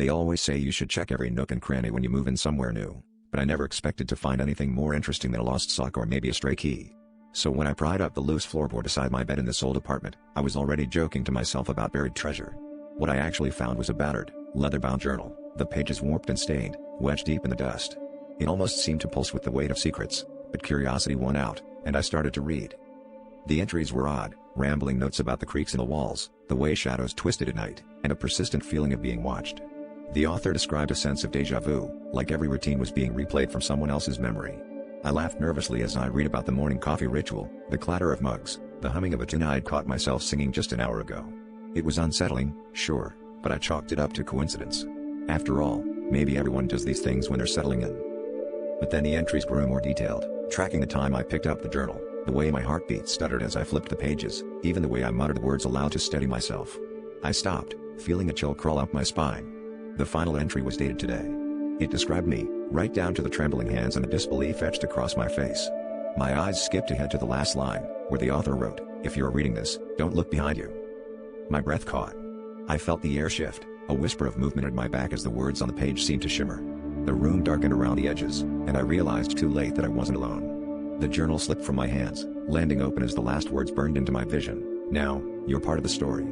They always say you should check every nook and cranny when you move in somewhere new, but I never expected to find anything more interesting than a lost sock or maybe a stray key. So when I pried up the loose floorboard beside my bed in this old apartment, I was already joking to myself about buried treasure. What I actually found was a battered, leather-bound journal, the pages warped and stained, wedged deep in the dust. It almost seemed to pulse with the weight of secrets, but curiosity won out, and I started to read. The entries were odd, rambling notes about the creaks in the walls, the way shadows twisted at night, and a persistent feeling of being watched. The author described a sense of déjà vu, like every routine was being replayed from someone else's memory. I laughed nervously as I read about the morning coffee ritual, the clatter of mugs, the humming of a tune I'd caught myself singing just an hour ago. It was unsettling, sure, but I chalked it up to coincidence. After all, maybe everyone does these things when they're settling in. But then the entries grew more detailed, tracking the time I picked up the journal, the way my heartbeat stuttered as I flipped the pages, even the way I muttered the words aloud to steady myself. I stopped, feeling a chill crawl up my spine. The final entry was dated today. It described me, right down to the trembling hands and the disbelief etched across my face. My eyes skipped ahead to the last line, where the author wrote, "If you're reading this, don't look behind you." My breath caught. I felt the air shift, a whisper of movement at my back as the words on the page seemed to shimmer. The room darkened around the edges, and I realized too late that I wasn't alone. The journal slipped from my hands, landing open as the last words burned into my vision. "Now, you're part of the story."